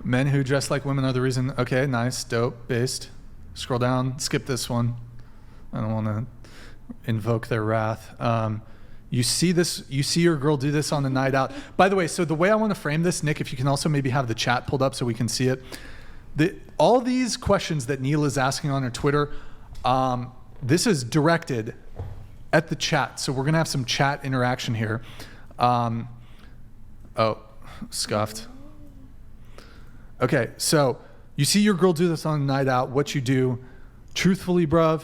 Men who dress like women are the reason. Okay, nice, dope, based. Scroll down, skip this one. I don't want to invoke their wrath. You see your girl do this on a night out. By the way, so the way I want to frame this, Nick, if you can also maybe have the chat pulled up so we can see it. All these questions that Neil is asking on her Twitter, this is directed at the chat. So we're going to have some chat interaction here. Oh, scuffed. Okay, so you see your girl do this on a night out. What you do, truthfully, bruv,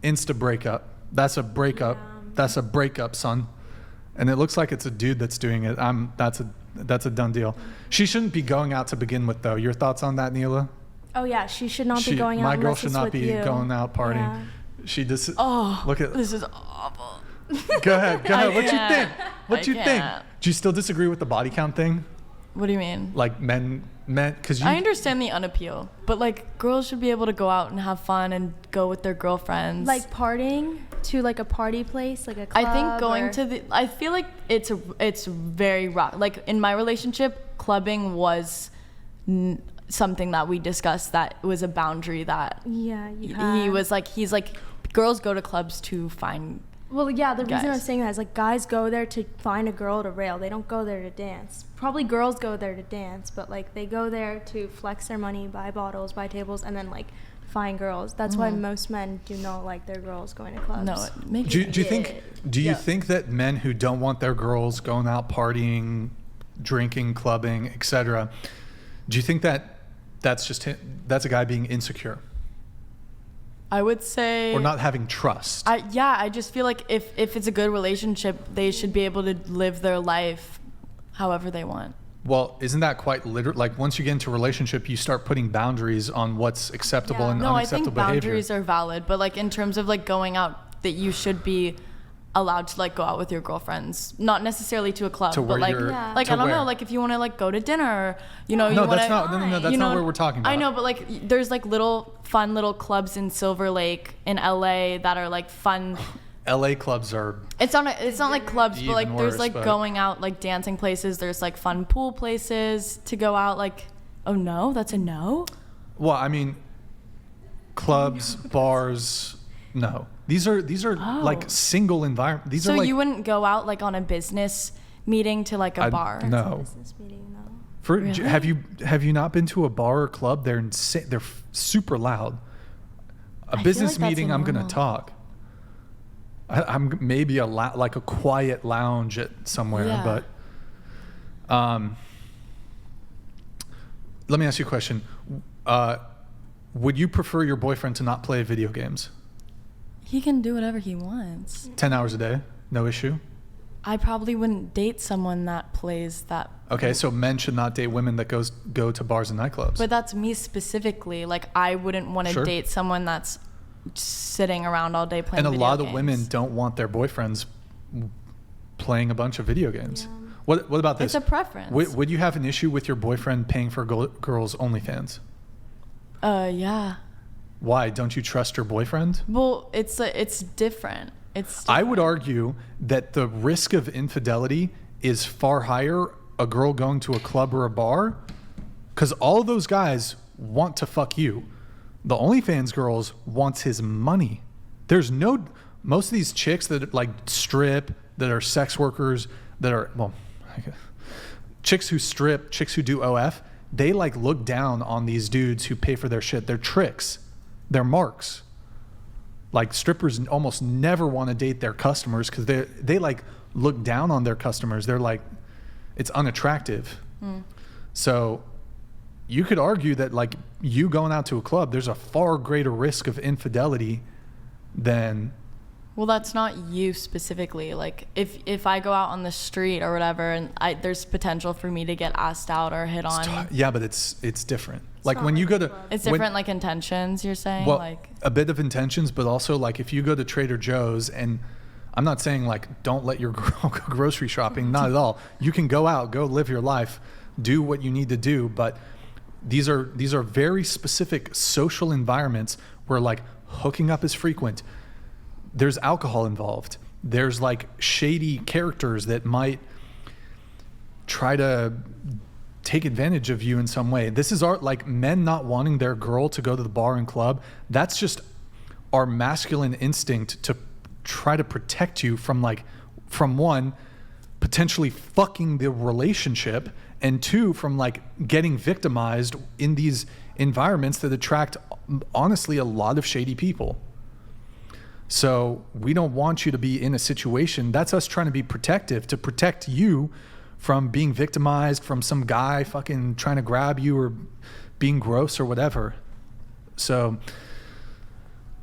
insta breakup. That's a breakup. Yeah. That's a breakup, son. And it looks like it's a dude that's doing it. That's a done deal. She shouldn't be going out to begin with, though. Your thoughts on that, Neela? Oh yeah, she should not be going out. My girl unless should it's not with be you. going out partying. Yeah. She just look at this is awful. Go ahead. What you think? What you think? Can't. Do you still disagree with the body count thing? What do you mean? Like men, because I understand the unappeal, but like girls should be able to go out and have fun and go with their girlfriends. Like partying to like a party place, like a club. I think going I feel like it's very rough. Like in my relationship, clubbing was something that we discussed that was a boundary that he's like girls go to clubs to find Well, yeah, the guys. reason I'm saying that is like guys go there to find a girl to rail. They don't go there to dance. Probably girls go there to dance, but like they go there to flex their money, buy bottles, buy tables, and then like find girls. That's why most men do not like their girls going to clubs. No, it makes do you think that men who don't want their girls going out partying, drinking, clubbing, etc., do you think that that's a guy being insecure? I would say, or not having trust. I just feel like if it's a good relationship, they should be able to live their life however they want. Well, isn't that quite literal? Like once you get into a relationship, you start putting boundaries on what's acceptable and unacceptable behavior. I think boundaries are valid, but like in terms of like going out, that you should be allowed to like go out with your girlfriends, not necessarily to a club, but like I don't know, like if you want to like go to dinner, you know, that's not what we're talking about. I know, but like there's like fun little clubs in Silver Lake in LA that are like fun. LA clubs are. It's not like clubs, but like there's like but going out, like dancing places. There's like fun pool places to go out. Like, oh no, that's a no. Well, I mean, clubs, bars, no. These are like single environment. These are like. So you wouldn't go out like on a business meeting to like a bar? No. Business meeting, no. Really? Have you not been to a bar or club? They're super loud. A business meeting, I'm gonna talk. I'm maybe like a quiet lounge at somewhere, but let me ask you a question. Would you prefer your boyfriend to not play video games? He can do whatever he wants. 10 hours a day, no issue? I probably wouldn't date someone that plays that. Okay, so men should not date women that go to bars and nightclubs. But that's me specifically. Like I wouldn't want to date someone that's sitting around all day playing video games. And a lot of women don't want their boyfriends playing a bunch of video games. Yeah. What about this? It's a preference. Would you have an issue with your boyfriend paying for girls' OnlyFans? Yeah. Why? Don't you trust your boyfriend? Well, it's different. It's different. I would argue that the risk of infidelity is far higher a girl going to a club or a bar, because all of those guys want to fuck you. The OnlyFans girls wants his money. Most of these chicks that like strip, that are sex workers, that are, chicks who strip, chicks who do OF, they like look down on these dudes who pay for their shit. They're tricks. They're marks. Like strippers almost never want to date their customers because they like look down on their customers. They're like, it's unattractive. So you could argue that like you going out to a club, there's a far greater risk of infidelity than. Well, that's not you specifically. Like if I go out on the street or whatever, and there's potential for me to get asked out or hit on. Yeah, but it's different. Like when you go to. It's different, like intentions. You're saying, well, like a bit of intentions, but also like if you go to Trader Joe's, and I'm not saying like don't let your girl go grocery shopping. Not at all. You can go out, go live your life, do what you need to do, but. These are very specific social environments where like hooking up is frequent. There's alcohol involved. There's like shady characters that might try to take advantage of you in some way. This is our, like, men not wanting their girl to go to the bar and club. That's just our masculine instinct to try to protect you from, like, from one, potentially fucking the relationship, and two, from like getting victimized in these environments that attract, honestly, a lot of shady people. So we don't want you to be in a situation. That's us trying to be protective, to protect you from being victimized, from some guy fucking trying to grab you or being gross or whatever. So,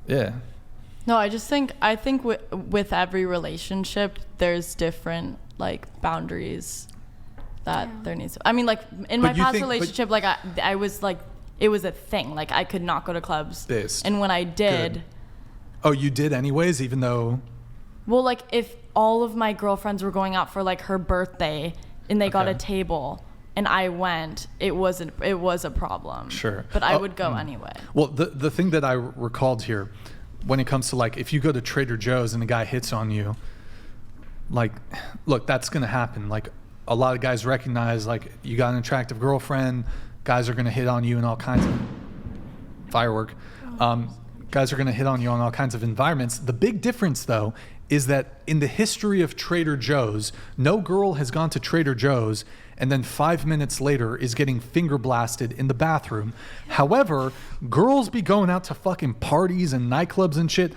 yeah. No, I think with every relationship, there's different like boundaries that there needs to, I mean, like in my past relationship, like I was like, it was a thing. Like I could not go to clubs. And when I did. Good. Oh, you did anyways, even though. Well, like if all of my girlfriends were going out for like her birthday and they got a table and I went, it was a problem. Sure. But I would go anyway. Well, the thing that I recalled here, when it comes to like, if you go to Trader Joe's and a guy hits on you, like, look, that's going to happen. Like a lot of guys recognize, like, you got an attractive girlfriend, guys are going to hit on you in all kinds of firework. Guys are going to hit on you on all kinds of environments. The big difference, though, is that in the history of Trader Joe's, no girl has gone to Trader Joe's and then 5 minutes later is getting finger blasted in the bathroom. However, girls be going out to fucking parties and nightclubs and shit.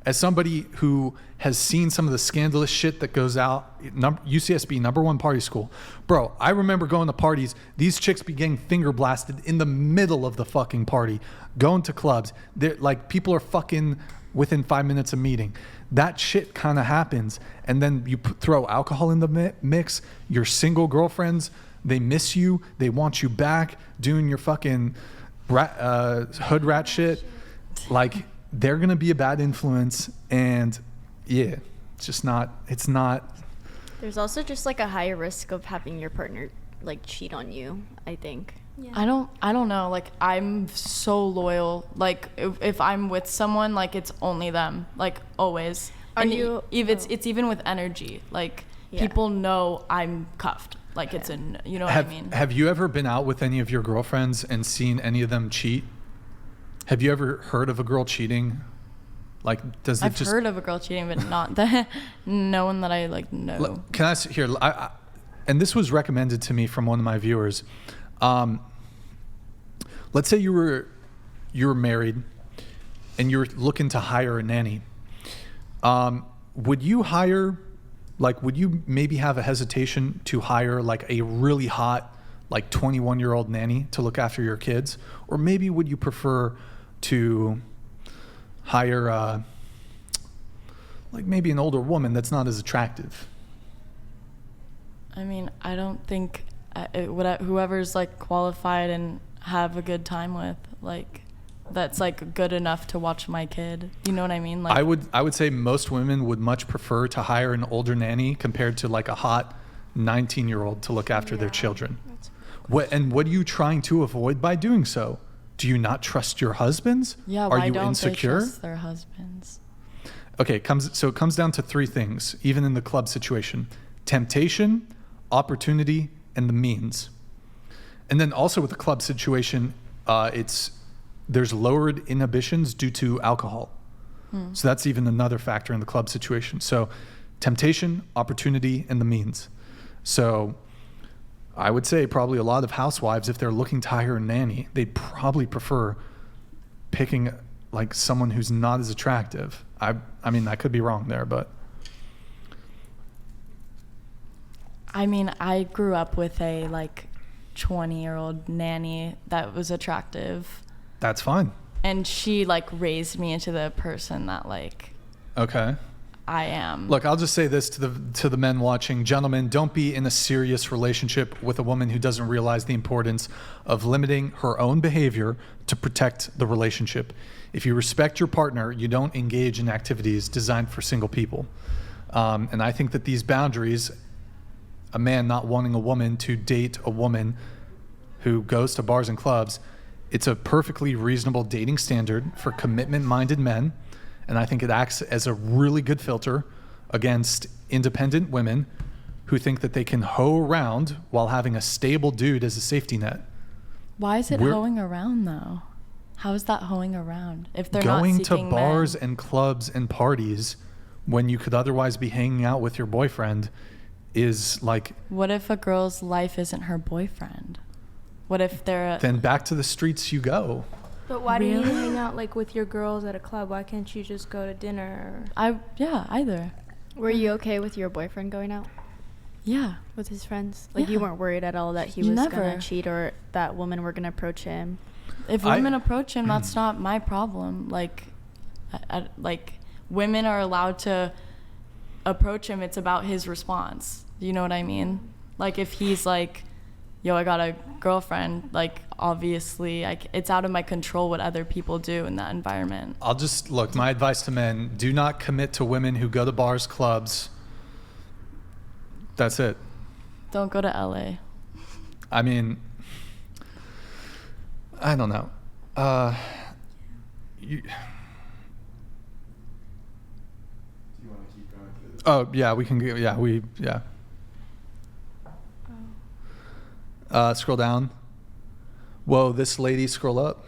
As somebody who has seen some of the scandalous shit that goes out, UCSB, #1 party school. Bro, I remember going to parties, these chicks be getting finger blasted in the middle of the fucking party, going to clubs. They're, like, people are fucking within 5 minutes of meeting. That shit kind of happens. And then you throw alcohol in the mix, your single girlfriends, they miss you, they want you back, doing your fucking hood rat shit. Like, they're going to be a bad influence, and yeah, it's not. There's also just like a higher risk of having your partner like cheat on you, I think. Yeah. I don't know. Like, I'm so loyal. Like, if I'm with someone, like, it's only them, like, always. It's even with energy. Like, people know I'm cuffed. Like, it's you know what I mean? Have you ever been out with any of your girlfriends and seen any of them cheat? Have you ever heard of a girl cheating? Like, I've heard of a girl cheating, but not no one that I like know. Can I here? And this was recommended to me from one of my viewers. Let's say you were married, and you're looking to hire a nanny. Would you maybe have a hesitation to hire like a really hot, like 21-year-old nanny to look after your kids, or maybe would you prefer to hire like maybe an older woman that's not as attractive? I mean, I don't think whoever's like qualified and have a good time with, like, that's like good enough to watch my kid. You know what I mean? Like, I would say most women would much prefer to hire an older nanny compared to like a hot 19-year-old to look after their children. What are you trying to avoid by doing so? Do you not trust your husbands? Yeah, why are you don't insecure? they trust their husbands? Okay, it comes down to three things, even in the club situation: temptation, opportunity, and the means. And then also with the club situation, there's lowered inhibitions due to alcohol. So that's even another factor in the club situation. So temptation, opportunity, and the means. So I would say probably a lot of housewives, if they're looking to hire a nanny, they'd probably prefer picking like someone who's not as attractive. I mean, I could be wrong there, but. I mean, I grew up with a like 20-year-old nanny that was attractive. That's fine. And she like raised me into the person that like. Okay. I am. Look, I'll just say this to the men watching. Gentlemen, don't be in a serious relationship with a woman who doesn't realize the importance of limiting her own behavior to protect the relationship. If you respect your partner, you don't engage in activities designed for single people. And I think that these boundaries, a man not wanting a woman to date a woman who goes to bars and clubs, it's a perfectly reasonable dating standard for commitment-minded men. And I think it acts as a really good filter against independent women who think that they can hoe around while having a stable dude as a safety net. Why is it hoeing around though? How is that hoeing around if they're going not seeking to bars men? and clubs and parties when you could otherwise be hanging out with your boyfriend is like... What if a girl's life isn't her boyfriend? What if they're... Then back to the streets you go. But why do you need to hang out like with your girls at a club? Why can't you just go to dinner? Either. Were you okay with your boyfriend going out Yeah. with his friends? Like, Yeah. you weren't worried at all that he was Never. gonna cheat or that women were gonna approach him? If women approach him, that's not my problem. Like, like women are allowed to approach him. It's about his response. You know what I mean? Like, if he's like, yo, I got a girlfriend, like, obviously it's out of my control what other people do in that environment. I'll just look, my advice to men, do not commit to women who go to bars, clubs. That's it. Don't go to LA. I mean, I don't know. You want to keep going through this? Oh, yeah, we can go. Yeah. Scroll down. Whoa, this lady, scroll up.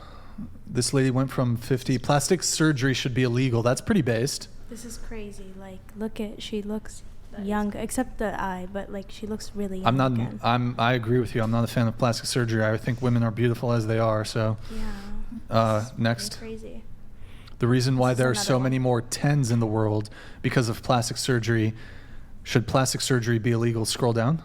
This lady went from 50. Plastic surgery should be illegal. That's pretty based. This is crazy. Like, she looks young, except the eye, but like she looks really young. I agree with you. I'm not a fan of plastic surgery. I think women are beautiful as they are. So, next. Crazy. The reason why there are another so one. many more 10s in the world because of plastic surgery. Should plastic surgery be illegal? Scroll down.